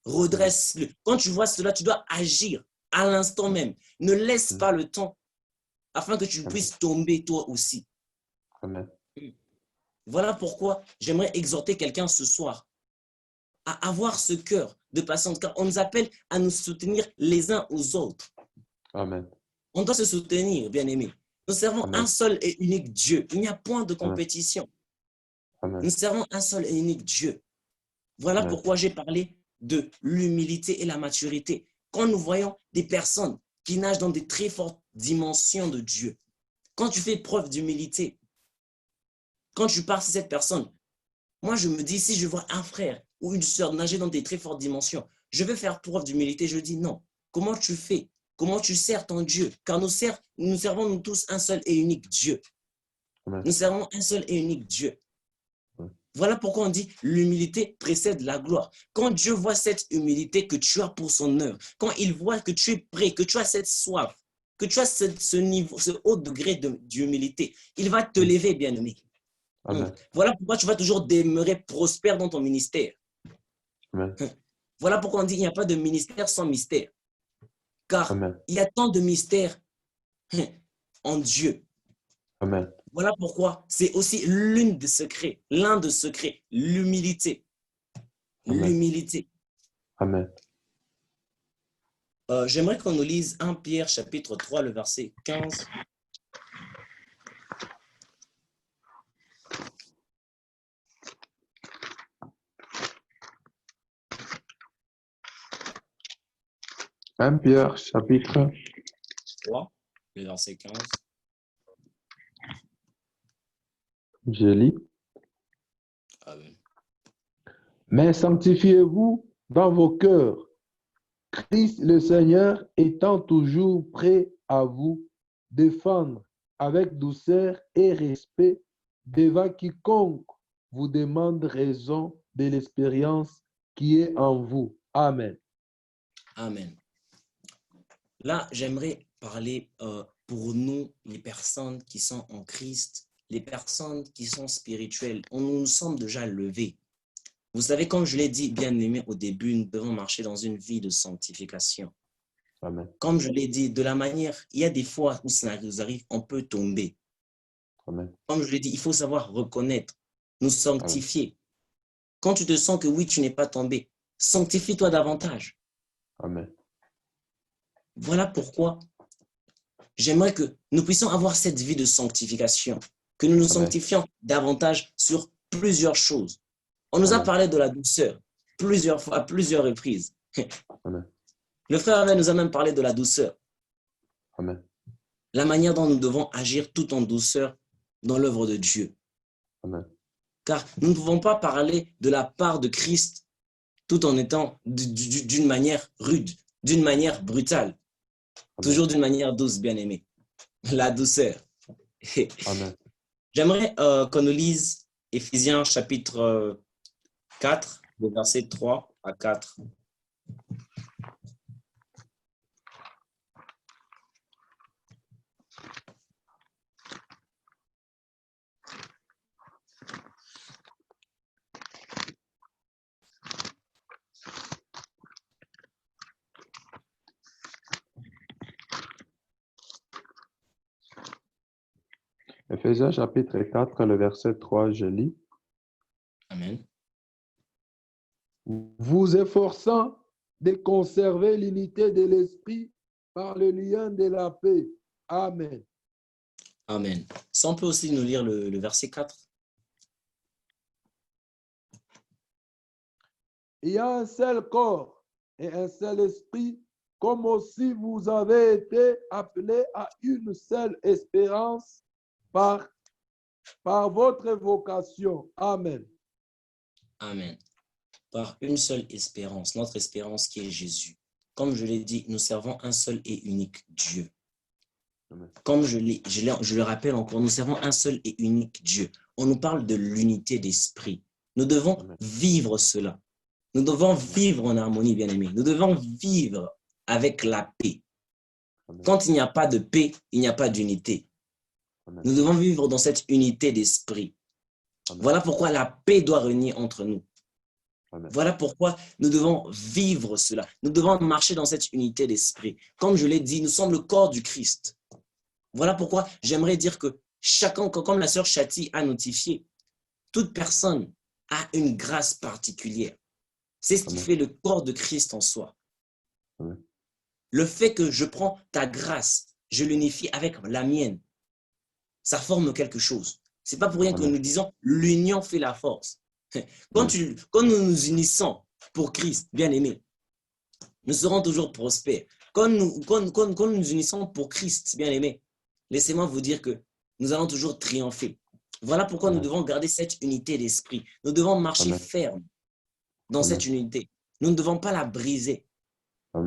Redresse-le. Quand tu vois cela, tu dois agir à l'instant même. Ne laisse pas le temps afin que tu puisses tomber toi aussi. Amen. Voilà pourquoi j'aimerais exhorter quelqu'un ce soir à avoir ce cœur de patience, car on nous appelle à nous soutenir les uns aux autres. Amen. On doit se soutenir, bien-aimés. Nous servons Amen. un seul et unique Dieu. Il n'y a point de compétition. Amen. Nous servons un seul et unique Dieu. Voilà Amen. pourquoi j'ai parlé de l'humilité et la maturité. Quand nous voyons des personnes qui nagent dans des très fortes dimensions de Dieu, quand tu fais preuve d'humilité, quand tu parles à cette personne, moi je me dis, si je vois un frère ou une sœur nager dans des très fortes dimensions, je vais faire preuve d'humilité. Je dis non. Comment tu fais? Comment tu sers ton Dieu? Car nous servons nous tous un seul et unique Dieu. Amen. Nous servons un seul et unique Dieu. Voilà pourquoi on dit l'humilité précède la gloire. Quand Dieu voit cette humilité que tu as pour son œuvre, quand il voit que tu es prêt, que tu as cette soif, que tu as ce niveau, ce haut degré d'humilité, il va te lever, bien-aimé. Amen. Voilà pourquoi tu vas toujours demeurer prospère dans ton ministère. Amen. Voilà pourquoi on dit qu'il n'y a pas de ministère sans mystère. Car Amen. il y a tant de mystères en Dieu. Amen. Voilà pourquoi c'est aussi l'un des secrets, l'humilité. Amen. L'humilité. Amen. J'aimerais qu'on nous lise 1 Pierre chapitre 3, le verset 15. Un Pierre, chapitre. 3, le verset 15. Je lis. Amen. Mais sanctifiez-vous dans vos cœurs, Christ le Seigneur étant toujours prêt à vous défendre avec douceur et respect devant quiconque vous demande raison de l'expérience qui est en vous. Amen. Amen. Là, j'aimerais parler pour nous, les personnes qui sont en Christ, les personnes qui sont spirituelles. Nous nous sommes déjà levés. Vous savez, comme je l'ai dit, bien aimé, au début, nous devons marcher dans une vie de sanctification. Amen. Comme je l'ai dit, de la manière, il y a des fois où ça nous arrive, on peut tomber. Amen. Comme je l'ai dit, il faut savoir reconnaître, nous sanctifier. Quand tu te sens que oui, tu n'es pas tombé, sanctifie-toi davantage. Amen. Voilà pourquoi j'aimerais que nous puissions avoir cette vie de sanctification, que nous nous sanctifions davantage sur plusieurs choses. On nous a parlé de la douceur plusieurs fois, à plusieurs reprises. Amen. Le frère Alain nous a même parlé de la douceur. Amen. La manière dont nous devons agir tout en douceur dans l'œuvre de Dieu. Amen. Car nous ne pouvons pas parler de la part de Christ tout en étant d'une manière rude, d'une manière brutale. Amen. Toujours d'une manière douce, bien-aimé. La douceur. Amen. J'aimerais qu'on nous lise Éphésiens chapitre 4, le verset 3 à 4. Éphésiens chapitre 4, le verset 3, je lis. Amen. Vous efforçant de conserver l'unité de l'esprit par le lien de la paix. Amen. Amen. Ça, on peut aussi nous lire le verset 4. Il y a un seul corps et un seul esprit, comme aussi vous avez été appelés à une seule espérance par votre vocation. Amen. Amen. Par une seule espérance, notre espérance qui est Jésus. Comme je l'ai dit, nous servons un seul et unique Dieu. Amen. Comme je le rappelle encore, nous servons un seul et unique Dieu. On nous parle de l'unité d'esprit. Nous devons vivre cela. Nous devons vivre en harmonie, bien-aimés. Nous devons vivre avec la paix. Amen. Quand il n'y a pas de paix, il n'y a pas d'unité. Nous devons vivre dans cette unité d'esprit. Voilà pourquoi la paix doit régner entre nous. Amen. Voilà pourquoi nous devons vivre cela. Nous devons marcher dans cette unité d'esprit. Comme je l'ai dit, nous sommes le corps du Christ. Voilà pourquoi j'aimerais dire que chacun, comme la sœur Chati a notifié, toute personne a une grâce particulière. C'est ce qui fait le corps de Christ en soi. Amen. Le fait que je prends ta grâce, je l'unifie avec la mienne, ça forme quelque chose. Ce n'est pas pour rien que nous disons l'union fait la force. Quand nous nous unissons pour Christ, bien-aimé, nous serons toujours prospères. Quand nous nous unissons pour Christ, bien-aimé, laissez-moi vous dire que nous allons toujours triompher. Voilà pourquoi nous devons garder cette unité d'esprit. Nous devons marcher ferme dans cette unité. Nous ne devons pas la briser.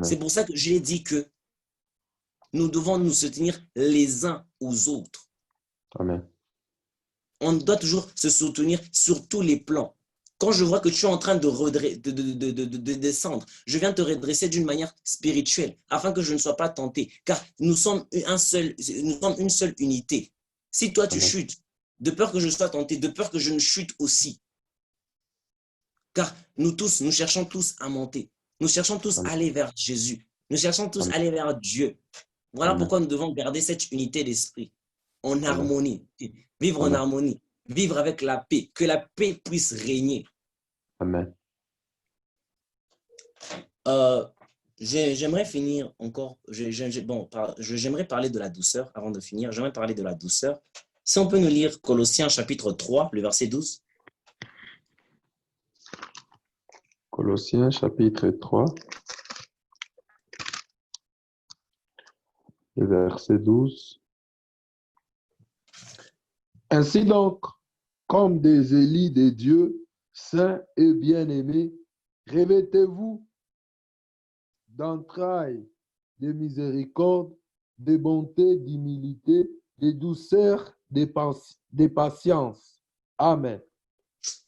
C'est pour ça que j'ai dit que nous devons nous soutenir les uns aux autres. Amen. On doit toujours se soutenir sur tous les plans. Quand je vois que tu es en train de descendre, je viens te redresser d'une manière spirituelle afin que je ne sois pas tenté. Car nous sommes une seule unité. Si toi tu chutes, de peur que je sois tenté, de peur que je ne chute aussi. Car nous cherchons tous à monter. Nous cherchons tous à aller vers Jésus. Nous cherchons tous à aller vers Dieu. Voilà pourquoi nous devons garder cette unité d'esprit en harmonie. Vivre en harmonie. Vivre avec la paix. Que la paix puisse régner. Amen. J'aimerais finir encore. J'aimerais parler de la douceur avant de finir. J'aimerais parler de la douceur. Si on peut nous lire Colossiens chapitre 3, le verset 12. Colossiens chapitre 3, le verset 12. Ainsi donc, comme des élus de Dieu, saints et bien-aimés, revêtez-vous d'entrailles, de miséricorde, de bonté, d'humilité, de douceur, de patience. Amen.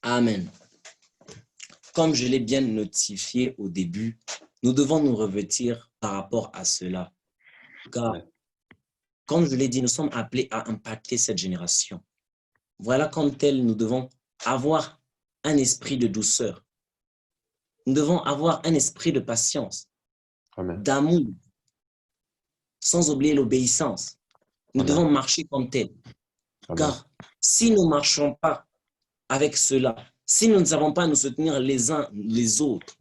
Amen. Comme je l'ai bien notifié au début, nous devons nous revêtir par rapport à cela. Car, comme je l'ai dit, nous sommes appelés à impacter cette génération. Voilà comme tel, nous devons avoir un esprit de douceur. Nous devons avoir un esprit de patience, d'amour, sans oublier l'obéissance. Nous Amen. devons marcher comme tel. Amen. Car si nous ne marchons pas avec cela, si nous ne savons pas nous soutenir les uns les autres,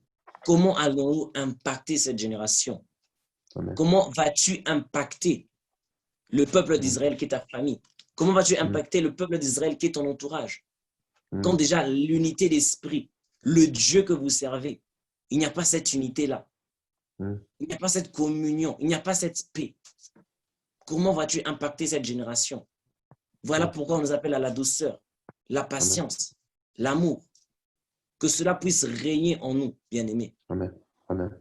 comment allons-nous impacter cette génération? Amen. Comment vas-tu impacter le peuple d'Israël qui est ta famille? Comment vas-tu impacter le peuple d'Israël qui est ton entourage? Quand déjà l'unité d'esprit, le Dieu que vous servez, il n'y a pas cette unité-là. Il n'y a pas cette communion, il n'y a pas cette paix. Comment vas-tu impacter cette génération? Voilà pourquoi on nous appelle à la douceur, la patience, l'amour. Que cela puisse régner en nous, bien-aimés. Amen. Amen.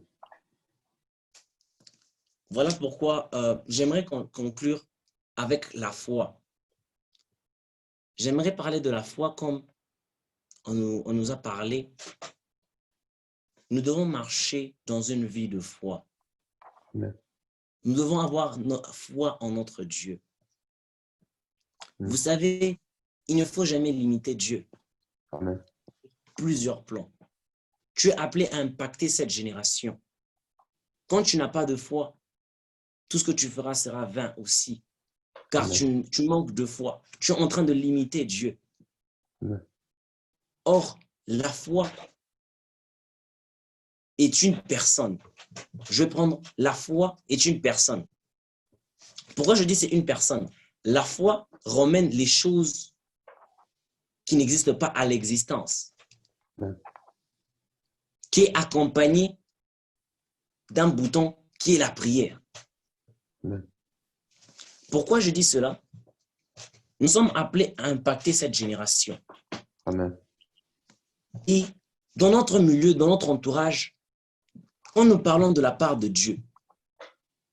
Voilà pourquoi j'aimerais conclure avec la foi. J'aimerais parler de la foi comme on nous a parlé. Nous devons marcher dans une vie de foi. Amen. Nous devons avoir notre foi en notre Dieu. Vous savez, il ne faut jamais limiter Dieu. Amen. Plusieurs plans. Tu es appelé à impacter cette génération. Quand tu n'as pas de foi, tout ce que tu feras sera vain aussi. Car tu manques de foi. Tu es en train de limiter Dieu. Amen. Or, la foi est une personne. Je vais prendre la foi est une personne. Pourquoi je dis c'est une personne? La foi ramène les choses qui n'existent pas à l'existence, qui est accompagnée d'un bouton qui est la prière. Pourquoi je dis cela? Nous sommes appelés à impacter cette génération. Amen. Et dans notre milieu, dans notre entourage, quand nous parlons de la part de Dieu,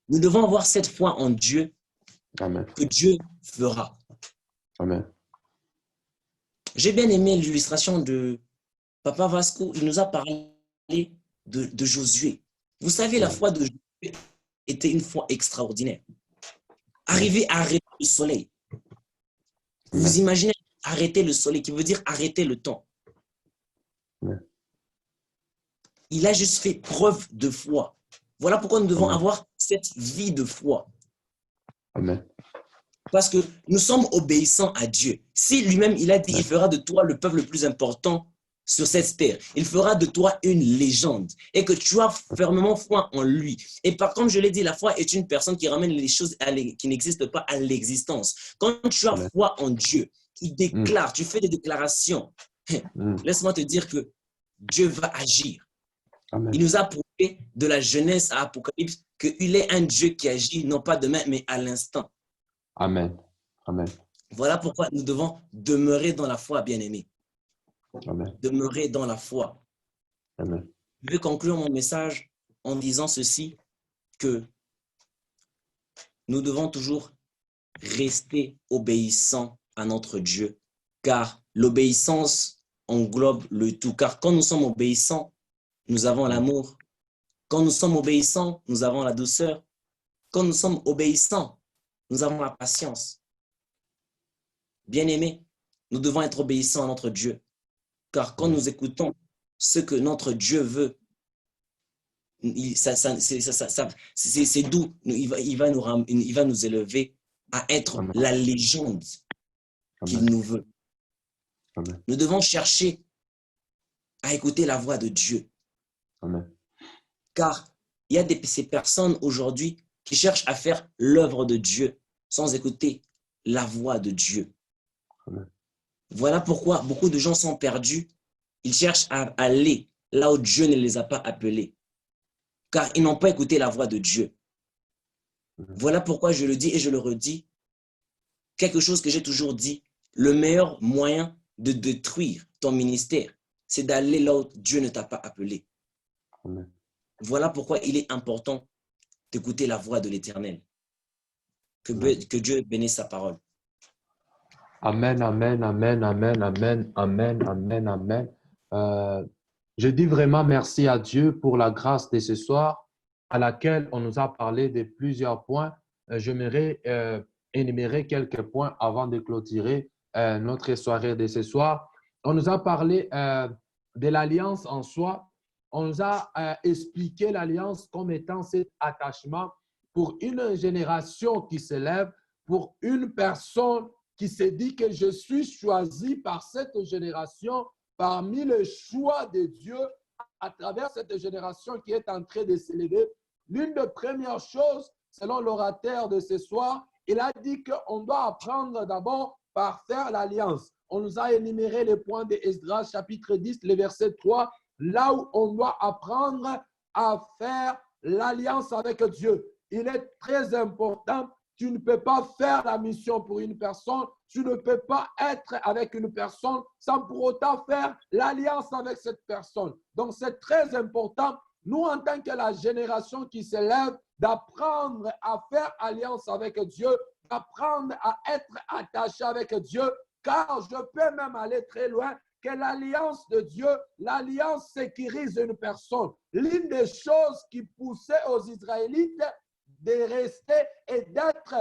nous devons avoir cette foi en Dieu que Dieu fera. Amen. J'ai bien aimé l'illustration de Papa Vasco. Il nous a parlé de Josué. Vous savez, la foi de Josué était une foi extraordinaire. Arriver à arrêter le soleil. Vous imaginez arrêter le soleil, qui veut dire arrêter le temps. Il a juste fait preuve de foi. Voilà pourquoi nous devons avoir cette vie de foi. Amen. Parce que nous sommes obéissants à Dieu. Si lui-même, il a dit, il fera de toi le peuple le plus important sur cette terre. Il fera de toi une légende et que tu as fermement foi en lui. Et comme je l'ai dit, la foi est une personne qui ramène les choses qui n'existent pas à l'existence. Quand tu as foi en Dieu, il déclare, tu fais des déclarations. Laisse-moi te dire que Dieu va agir. Amen. Il nous a prouvé de la Genèse à Apocalypse qu'il est un Dieu qui agit non pas demain, mais à l'instant. Amen. Amen. Voilà pourquoi nous devons demeurer dans la foi, bien-aimés. Amen. Demeurer dans la foi. Amen. Je vais conclure mon message en disant ceci, que nous devons toujours rester obéissants à notre Dieu, car l'obéissance englobe le tout. Car quand nous sommes obéissants, nous avons l'amour. Quand nous sommes obéissants, nous avons la douceur. Quand nous sommes obéissants, nous avons la patience. Bien-aimés, nous devons être obéissants à notre Dieu. Car quand nous écoutons ce que notre Dieu veut, c'est doux. Il va nous élever à être la légende qu'il nous veut. Amen. Nous devons chercher à écouter la voix de Dieu. Amen. Car il y a ces personnes aujourd'hui qui cherchent à faire l'œuvre de Dieu sans écouter la voix de Dieu. Amen. Voilà pourquoi beaucoup de gens sont perdus. Ils cherchent à aller là où Dieu ne les a pas appelés. Car ils n'ont pas écouté la voix de Dieu. Voilà pourquoi je le dis et je le redis. Quelque chose que j'ai toujours dit, le meilleur moyen de détruire ton ministère, c'est d'aller là où Dieu ne t'a pas appelé. Amen. Voilà pourquoi il est important d'écouter la voix de l'Éternel. Que Dieu bénisse sa parole. Amen, amen, amen, amen, amen, amen, amen, amen. Je dis vraiment merci à Dieu pour la grâce de ce soir à laquelle on nous a parlé de plusieurs points. J'aimerais énumérer quelques points avant de clôturer notre soirée de ce soir. On nous a parlé de l'alliance en soi. On nous a expliqué l'alliance comme étant cet attachement pour une génération qui s'élève, pour une personne qui se dit que je suis choisi par cette génération, parmi le choix de Dieu à travers cette génération qui est en train de s'élever. L'une des premières choses, selon l'orateur de ce soir, il a dit qu'on doit apprendre d'abord par faire l'alliance. On nous a énuméré les points de Esdras, chapitre 10, le verset 3, là où on doit apprendre à faire l'alliance avec Dieu. Il est très important. Tu ne peux pas faire la mission pour une personne. Tu ne peux pas être avec une personne sans pour autant faire l'alliance avec cette personne. Donc, c'est très important, nous, en tant que la génération qui s'élève, d'apprendre à faire alliance avec Dieu, d'apprendre à être attaché avec Dieu, car je peux même aller très loin, que l'alliance de Dieu, l'alliance sécurise une personne. L'une des choses qui poussait aux Israélites de rester et d'être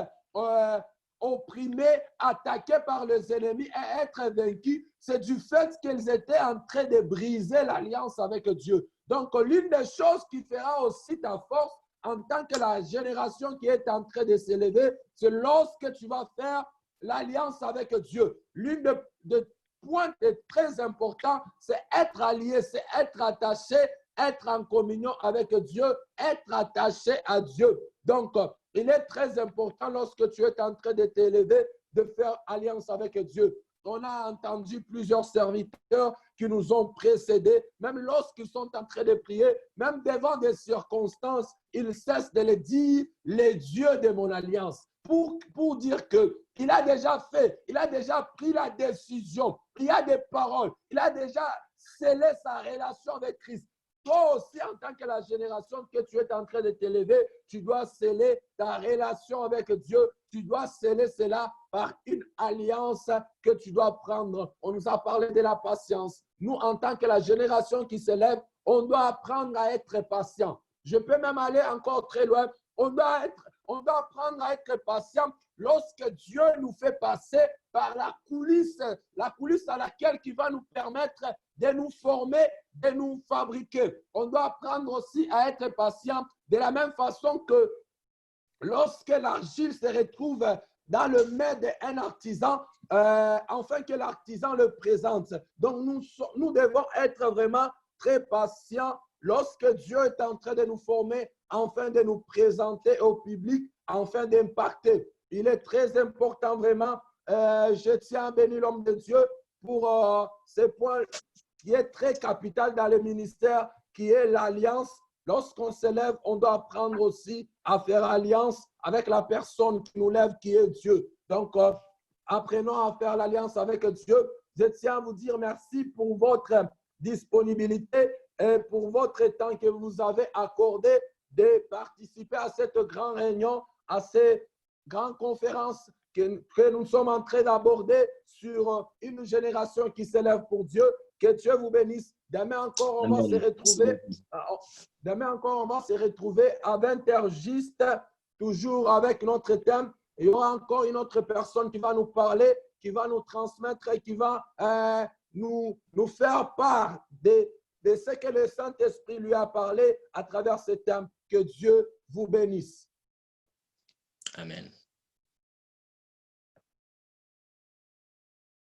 opprimés, attaqués par les ennemis et être vaincus, c'est du fait qu'ils étaient en train de briser l'alliance avec Dieu. Donc, l'une des choses qui fera aussi ta force en tant que la génération qui est en train de s'élever, c'est lorsque tu vas faire l'alliance avec Dieu. L'une des points très importants, c'est être allié, c'est être attaché, être en communion avec Dieu, être attaché à Dieu. Donc, il est très important lorsque tu es en train de t'élever, de faire alliance avec Dieu. On a entendu plusieurs serviteurs qui nous ont précédés, même lorsqu'ils sont en train de prier, même devant des circonstances, ils cessent de le dire, les dieux de mon alliance, pour dire qu'il a déjà fait, il a déjà pris la décision, il y a des paroles, il a déjà scellé sa relation avec Christ. Toi aussi, en tant que la génération que tu es en train de t'élever, tu dois sceller ta relation avec Dieu. Tu dois sceller cela par une alliance que tu dois prendre. On nous a parlé de la patience. Nous, en tant que la génération qui s'élève, on doit apprendre à être patient. Je peux même aller encore très loin. On doit apprendre à être patient lorsque Dieu nous fait passer par la coulisse à laquelle il va nous permettre de nous former, de nous fabriquer. On doit apprendre aussi à être patient de la même façon que lorsque l'argile se retrouve dans le mets d'un artisan, afin que l'artisan le présente. Donc, nous devons être vraiment très patients lorsque Dieu est en train de nous former, afin de nous présenter au public, afin d'impacter. Il est très important vraiment. Je tiens à bénir l'homme de Dieu pour ce point qui est très capital dans le ministère, qui est l'alliance. Lorsqu'on s'élève, on doit apprendre aussi à faire alliance avec la personne qui nous lève, qui est Dieu. Donc, apprenons à faire l'alliance avec Dieu. Je tiens à vous dire merci pour votre disponibilité et pour votre temps que vous avez accordé de participer à cette grande réunion, à ces grandes conférences que nous sommes en train d'aborder sur une génération qui s'élève pour Dieu. Que Dieu vous bénisse. Demain encore, on va se retrouver. Demain encore, on va se retrouver à 20h juste, toujours avec notre thème. Il y aura encore une autre personne qui va nous parler, qui va nous transmettre et qui va nous faire part de ce que le Saint-Esprit lui a parlé à travers ce thème. Que Dieu vous bénisse. Amen.